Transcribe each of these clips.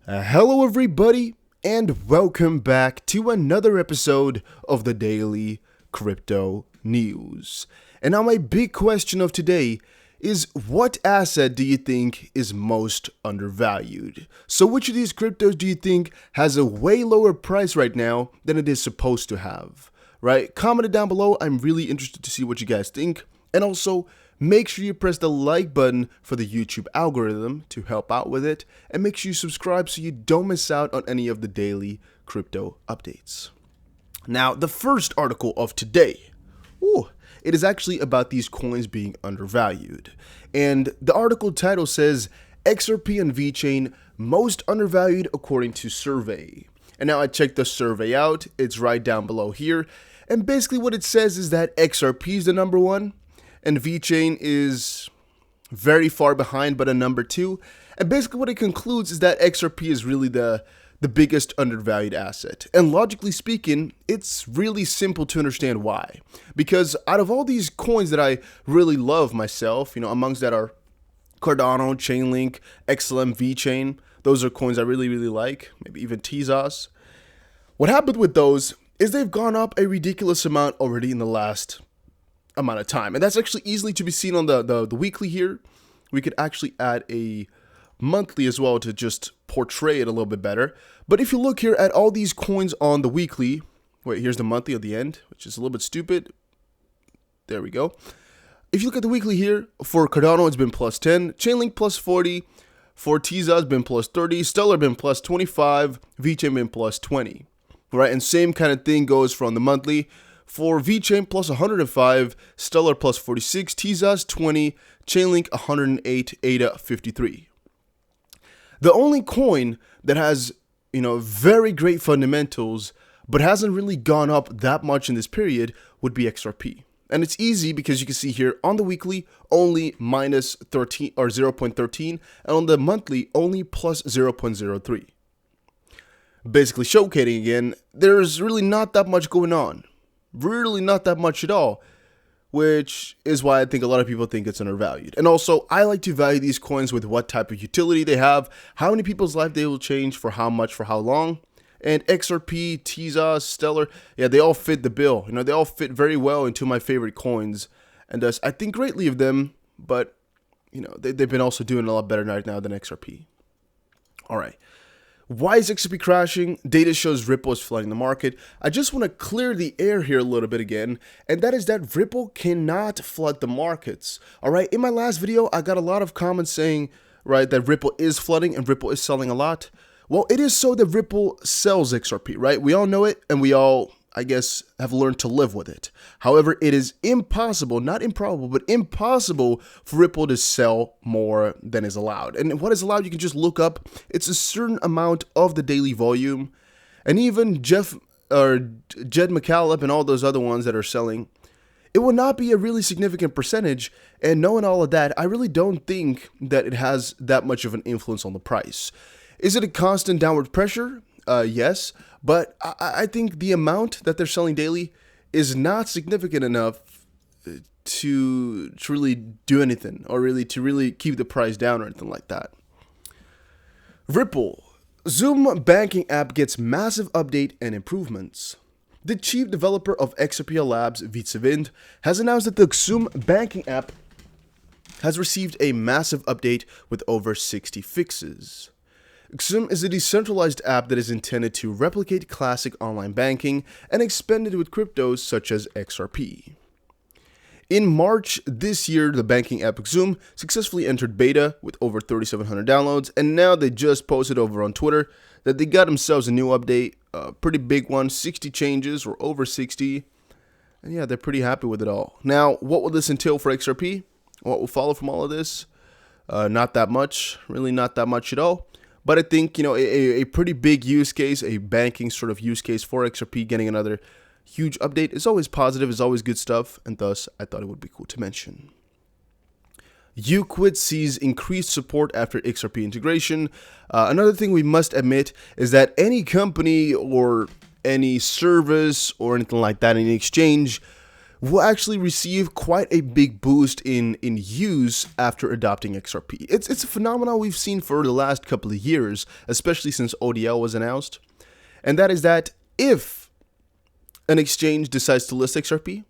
Hello everybody, and welcome back to another episode of the Daily Crypto News. And now my big question of today is, what asset do you think is most undervalued? So which of these cryptos do you think has a way lower price right now than it is supposed to have? Right? Comment it down below. I'm really interested to see what you guys think. And also, make sure you press the like button for the YouTube algorithm to help out with it, and make sure you subscribe so you don't miss out on any of the daily crypto updates. Now, the first article of today, it is actually about these coins being undervalued. And the article title says, XRP and VeChain most undervalued according to survey. And now I checked the survey out, it's right down below here. And basically what it says is that XRP is the number one, and VeChain is very far behind, but a number two. And basically what it concludes is that XRP is really the biggest undervalued asset. And logically speaking, it's really simple to understand why. Because out of all these coins that I really love myself, amongst that are Cardano, Chainlink, XLM, VeChain, those are coins I really like, maybe even Tezos. What happened with those is they've gone up a ridiculous amount already in the last amount of time, and that's actually easily to be seen on the weekly here. We could actually add a monthly as well to just portray it a little bit better. But if you look here at all these coins on the weekly, wait, here's the monthly at the end, which is a little bit stupid. There we go. If you look at the weekly here, for Cardano it's been plus 10, Chainlink plus 40, for Tezos been plus 30, Stellar been plus 25, VeChain been plus 20, right? And same kind of thing goes for on the monthly. For VeChain plus 105, Stellar plus 46, Tezos 20, Chainlink 108, ADA 53. The only coin that has, very great fundamentals, but hasn't really gone up that much in this period would be XRP. And it's easy because you can see here on the weekly, only minus 13 or 0.13, and on the monthly, only plus 0.03. Basically showcasing again, there's really not that much going on. Really not that much at all, which is why I think a lot of people think it's undervalued. And also, I like to value these coins with what type of utility they have, how many people's life they will change, for how much, for how long. And XRP, Tezos, Stellar, they all fit the bill. They all fit very well into my favorite coins, and thus I think greatly of them. But they've been also doing a lot better right now than XRP. All right. Why is XRP crashing? Data shows Ripple is flooding the market. I just want to clear the air here a little bit again, and that is that Ripple cannot flood the markets. All right, in my last video, I got a lot of comments saying, right, that Ripple is flooding and Ripple is selling a lot. Well, it is so that Ripple sells XRP, right? We all know it, and we all, I guess, have learned to live with it. However, it is impossible, not improbable, but impossible for Ripple to sell more than is allowed. And what is allowed, you can just look up. It's a certain amount of the daily volume. And even Jed McCallum and all those other ones that are selling, it will not be a really significant percentage. And knowing all of that, I really don't think that it has that much of an influence on the price. Is it a constant downward pressure? Yes, but I think the amount that they're selling daily is not significant enough to really do anything, or to really keep the price down or anything like that. Ripple, Zoom banking app gets massive update and improvements. The chief developer of XRP Labs, Vitsevind, has announced that the Zoom banking app has received a massive update with over 60 fixes. XRP is a decentralized app that is intended to replicate classic online banking and expand it with cryptos such as XRP. In March this year, the banking app XRP successfully entered beta with over 3,700 downloads, and now they just posted over on Twitter that they got themselves a new update, a pretty big one, 60 changes or over 60, and yeah, they're pretty happy with it all. Now, what will this entail for XRP? What will follow from all of this? Not that much, really not that much at all. But I think, a pretty big use case, a banking sort of use case for XRP getting another huge update is always positive, is always good stuff, and thus I thought it would be cool to mention. Uquid sees increased support after XRP integration. Another thing we must admit is that any company or any service or anything like that, any exchange, will actually receive quite a big boost in use after adopting XRP. It's a phenomenon we've seen for the last couple of years, especially since ODL was announced. And that is that if an exchange decides to list XRP,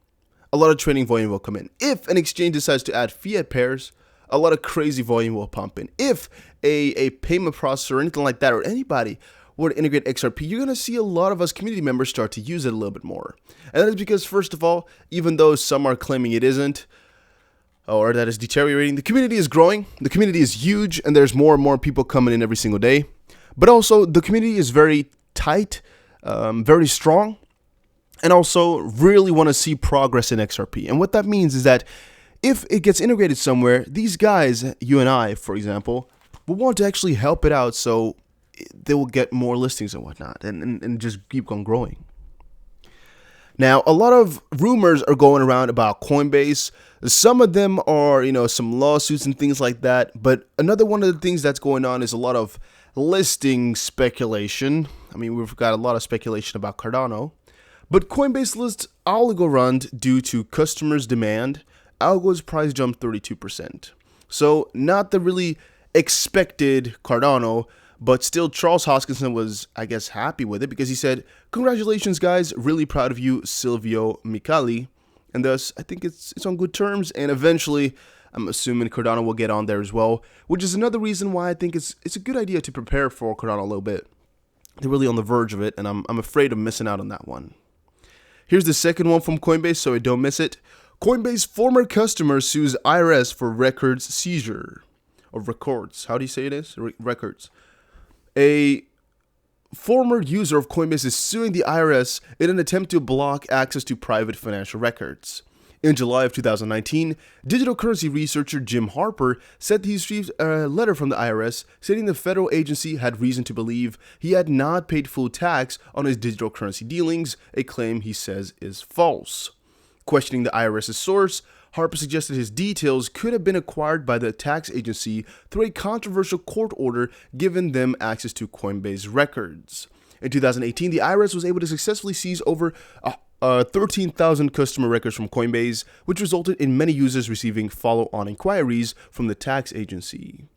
a lot of trading volume will come in. If an exchange decides to add fiat pairs, a lot of crazy volume will pump in. If a payment processor or anything like that, or anybody were to integrate XRP, you're going to see a lot of us community members start to use it a little bit more. And that is because, first of all, even though some are claiming it isn't, or that it's deteriorating, the community is growing, the community is huge, and there's more and more people coming in every single day. But also, the community is very tight, very strong, and also really want to see progress in XRP. And what that means is that if it gets integrated somewhere, these guys, you and I, for example, will want to actually help it out so they will get more listings and whatnot, and just keep on growing. Now, a lot of rumors are going around about Coinbase. Some of them are, some lawsuits and things like that. But another one of the things that's going on is a lot of listing speculation. I mean, we've got a lot of speculation about Cardano. But Coinbase lists Algorand due to customers' demand. Algo's price jumped 32%. So not the really expected Cardano, but still Charles Hoskinson was, I guess, happy with it because he said, "Congratulations, guys. Really proud of you, Silvio Micali." And thus, I think it's on good terms. And eventually, I'm assuming Cardano will get on there as well, which is another reason why I think it's a good idea to prepare for Cardano a little bit. They're really on the verge of it, and I'm afraid of missing out on that one. Here's the second one from Coinbase, so I don't miss it. Coinbase former customer sues IRS for records seizure. Or records. How do you say it is? Records. A former user of Coinbase is suing the IRS in an attempt to block access to private financial records. In July of 2019, digital currency researcher Jim Harper said he received a letter from the IRS stating the federal agency had reason to believe he had not paid full tax on his digital currency dealings, a claim he says is false. Questioning the IRS's source, Harper suggested his details could have been acquired by the tax agency through a controversial court order giving them access to Coinbase records. In 2018, the IRS was able to successfully seize over 13,000 customer records from Coinbase, which resulted in many users receiving follow-on inquiries from the tax agency.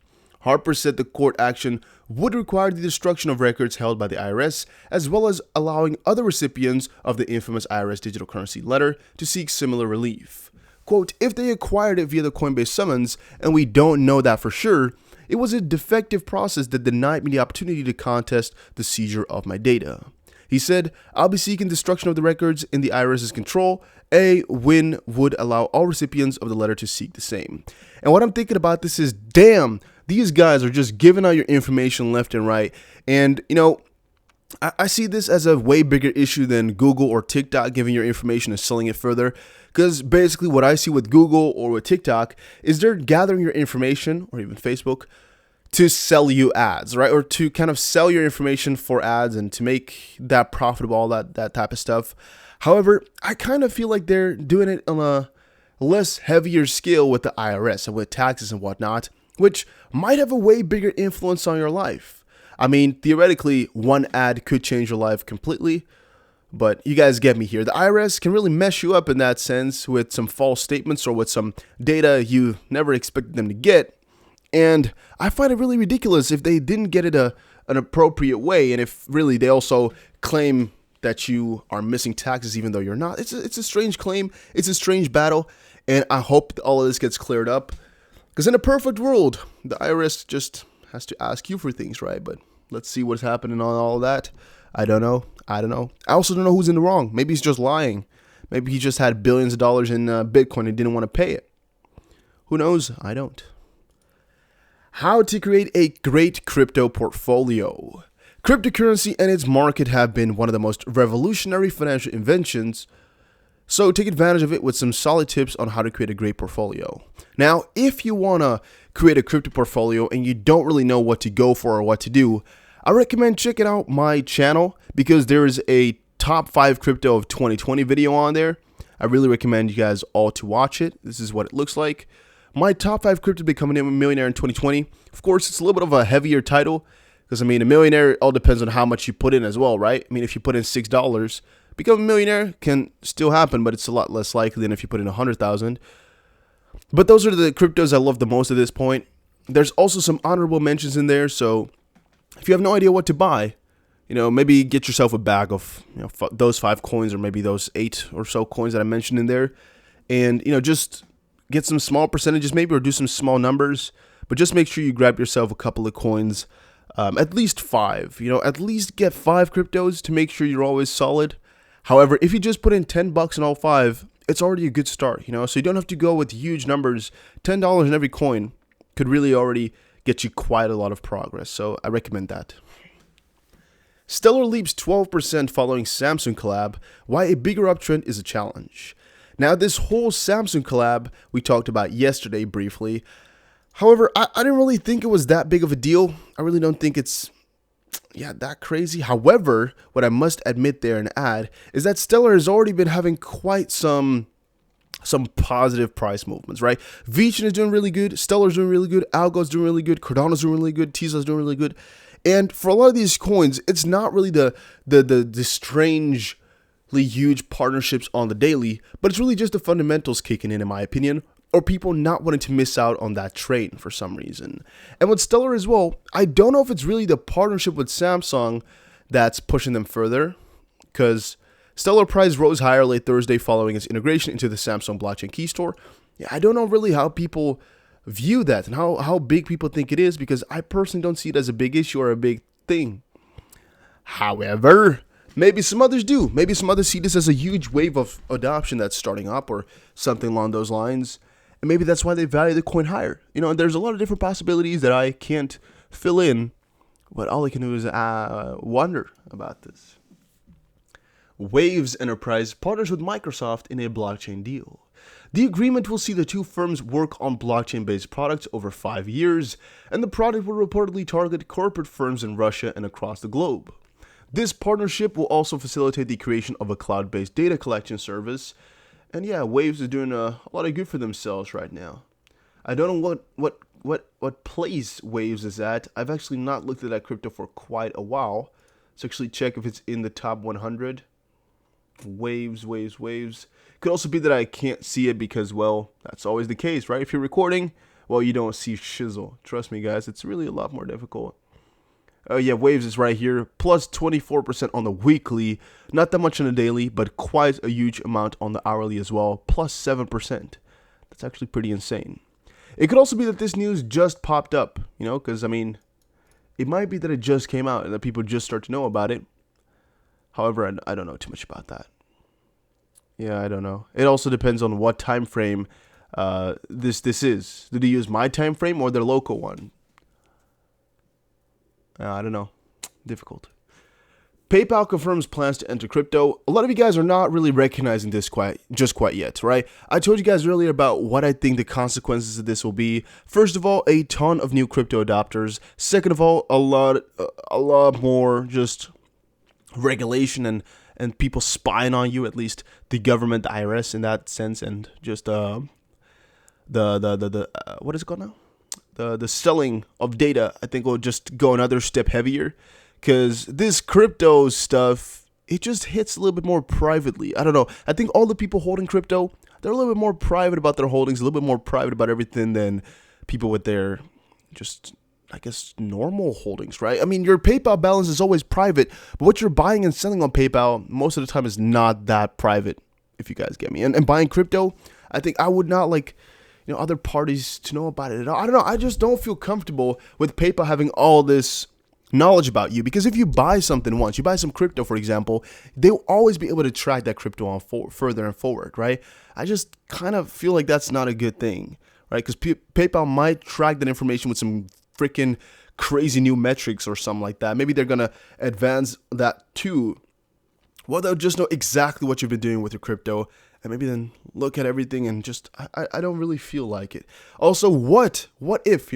Harper said the court action would require the destruction of records held by the IRS, as well as allowing other recipients of the infamous IRS digital currency letter to seek similar relief. Quote, "If they acquired it via the Coinbase summons, and we don't know that for sure, it was a defective process that denied me the opportunity to contest the seizure of my data." He said, "I'll be seeking destruction of the records in the IRS's control. A win would allow all recipients of the letter to seek the same." And what I'm thinking about this is, damn, these guys are just giving out your information left and right. And, I see this as a way bigger issue than Google or TikTok giving your information and selling it further. Because basically what I see with Google or with TikTok is they're gathering your information, or even Facebook, to sell you ads, right? Or to kind of sell your information for ads and to make that profitable, all that type of stuff. However, I kind of feel like they're doing it on a less heavier scale with the IRS and with taxes and whatnot, which might have a way bigger influence on your life. I mean, theoretically, one ad could change your life completely, but you guys get me here. The IRS can really mess you up in that sense with some false statements or with some data you never expected them to get. And I find it really ridiculous if they didn't get it an appropriate way, and if really they also claim that you are missing taxes even though you're not. It's a strange claim. It's a strange battle, and I hope all of this gets cleared up. Because in a perfect world, the IRS just has to ask you for things, right? But let's see what's happening on all of that. I don't know. I also don't know who's in the wrong. Maybe he's just lying. Maybe he just had billions of dollars in Bitcoin and didn't want to pay it. Who knows? I don't. How to create a great crypto portfolio. Cryptocurrency and its market have been one of the most revolutionary financial inventions, so take advantage of it with some solid tips on how to create a great portfolio. Now, if you want to create a crypto portfolio and you don't really know what to go for or what to do, I recommend checking out my channel because there is a top 5 crypto of 2020 video on there. I really recommend you guys all to watch it. This is what it looks like. My top 5 crypto becoming a millionaire in 2020. Of course, it's a little bit of a heavier title because, a millionaire all depends on how much you put in as well, right? If you put in $6, become a millionaire can still happen, but it's a lot less likely than if you put in 100,000. But those are the cryptos I love the most at this point. There's also some honorable mentions in there, so if you have no idea what to buy, maybe get yourself a bag of those 5 coins, or maybe those 8 or so coins that I mentioned in there, and just get some small percentages maybe, or do some small numbers, but just make sure you grab yourself a couple of coins, at least 5. At least get 5 cryptos to make sure you're always solid. However, if you just put in $10 in all 5, it's already a good start, so you don't have to go with huge numbers. $10 in every coin could really already get you quite a lot of progress, so I recommend that. Stellar leaps 12% following Samsung collab, why a bigger uptrend is a challenge. Now, this whole Samsung collab we talked about yesterday briefly. However, I didn't really think it was that big of a deal. I really don't think it's that crazy. However, what I must admit there and add is that Stellar has already been having quite some positive price movements, right? Vichin is doing really good, Stellar's doing really good, Algo's doing really good, Cardano's doing really good, Tesla's doing really good. And for a lot of these coins, it's not really the strangely huge partnerships on the daily, but it's really just the fundamentals kicking in my opinion, or people not wanting to miss out on that trade for some reason. And with Stellar as well, I don't know if it's really the partnership with Samsung that's pushing them further, because Stellar price rose higher late Thursday following its integration into the Samsung blockchain key store. I don't know really how people view that and how big people think it is, because I personally don't see it as a big issue or a big thing. However, maybe some others do. Maybe some others see this as a huge wave of adoption that's starting up, or something along those lines. And maybe that's why they value the coin higher. And there's a lot of different possibilities that I can't fill in, but all I can do is wonder about this. Waves Enterprise partners with Microsoft in a blockchain deal. The agreement will see the two firms work on blockchain-based products over 5 years, and the product will reportedly target corporate firms in Russia and across the globe. This partnership will also facilitate the creation of a cloud-based data collection service. And Waves is doing a lot of good for themselves right now. I don't know what place Waves is at. I've actually not looked at that crypto for quite a while. Let's actually check if it's in the top 100. Waves. Could also be that I can't see it because, well, that's always the case, right? If you're recording, well, you don't see shizzle. Trust me, guys, it's really a lot more difficult. Waves is right here, plus 24% on the weekly. Not that much on the daily, but quite a huge amount on the hourly as well, plus 7%. That's actually pretty insane. It could also be that this news just popped up, because, it might be that it just came out and that people just start to know about it. However, I don't know too much about that. I don't know. It also depends on what time frame this is. Do they use my time frame or their local one? I don't know. Difficult. PayPal confirms plans to enter crypto. A lot of you guys are not really recognizing this quite yet, right? I told you guys earlier about what I think the consequences of this will be. First of all, a ton of new crypto adopters. Second of all, a lot more just regulation and people spying on you, at least the government, the IRS in that sense, and just what is it called now? The selling of data, I think, will just go another step heavier, because this crypto stuff, it just hits a little bit more privately. I don't know. I think all the people holding crypto, they're a little bit more private about their holdings, a little bit more private about everything than people with their just, I guess, normal holdings, right? Your PayPal balance is always private, but what you're buying and selling on PayPal most of the time is not that private, if you guys get me. And buying crypto, I think I would not like other parties to know about it at all. I don't know. I just don't feel comfortable with PayPal having all this knowledge about you, because if you buy something once, you buy some crypto, for example, they'll always be able to track that crypto on further and forward, right? I just kind of feel like that's not a good thing, right? Because PayPal might track that information with some freaking crazy new metrics or something like that. Maybe they're going to advance that too. Well, they'll just know exactly what you've been doing with your crypto, and maybe then look at everything and just, I don't really feel like it. Also, what if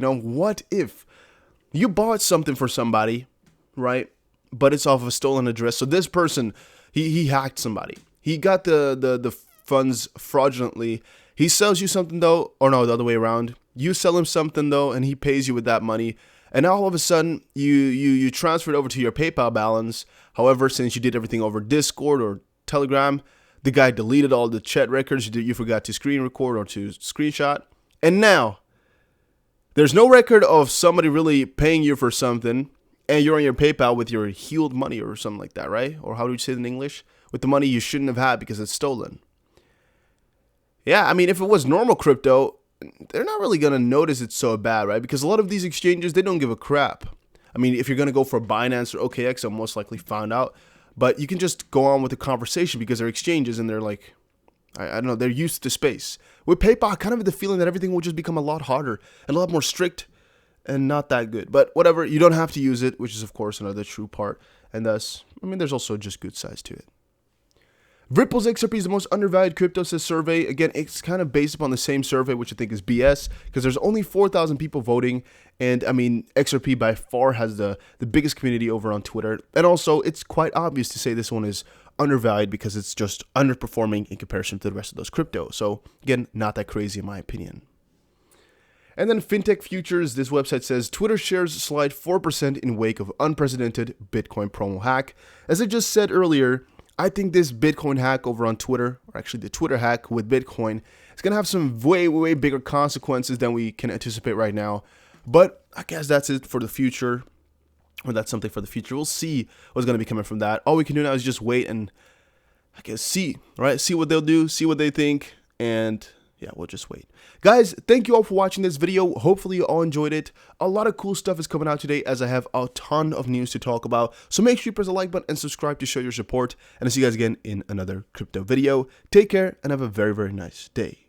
you bought something for somebody, right? But it's off of a stolen address. So this person, he hacked somebody. He got the funds fraudulently. He sells you something though, or no, the other way around. You sell him something though, and he pays you with that money. And now all of a sudden, you transfer it over to your PayPal balance. However, since you did everything over Discord or Telegram. The guy deleted all the chat records you forgot to screen record or to screenshot. And now, there's no record of somebody really paying you for something, and you're on your PayPal with your healed money or something like that, right? Or how do you say it in English? With the money you shouldn't have had because it's stolen. Yeah, I mean, if it was normal crypto, they're not really going to notice it's so bad, right? Because a lot of these exchanges, they don't give a crap. I mean, if you're going to go for Binance or OKX, I'll most likely find out. But you can just go on with the conversation because they're exchanges and they're like, I don't know, they're used to space. With PayPal, I kind of have the feeling that everything will just become a lot harder and a lot more strict and not that good. But whatever, you don't have to use it, which is, of course, another true part. And thus, I mean, there's also just good sides to it. Ripple's XRP is the most undervalued crypto, says survey. Again, it's kind of based upon the same survey, which I think is BS, because there's only 4,000 people voting. And I mean, XRP by far has the biggest community over on Twitter. And also, it's quite obvious to say this one is undervalued because it's just underperforming in comparison to the rest of those crypto. So again, not that crazy in my opinion. And then FinTech Futures, this website says Twitter shares slide 4% in wake of unprecedented Bitcoin promo hack. As I just said earlier, I think this Bitcoin hack over on Twitter, or actually the Twitter hack with Bitcoin, is going to have some way bigger consequences than we can anticipate right now. But I guess that's it for the future, or that's something for the future. We'll see what's going to be coming from that. All we can do now is just wait and, I guess, see, right? See what they'll do, see what they think, and yeah, we'll just wait. Guys, thank you all for watching this video. Hopefully you all enjoyed it. A lot of cool stuff is coming out today as I have a ton of news to talk about. So make sure you press the like button and subscribe to show your support. And I'll see you guys again in another crypto video. Take care and have a very nice day.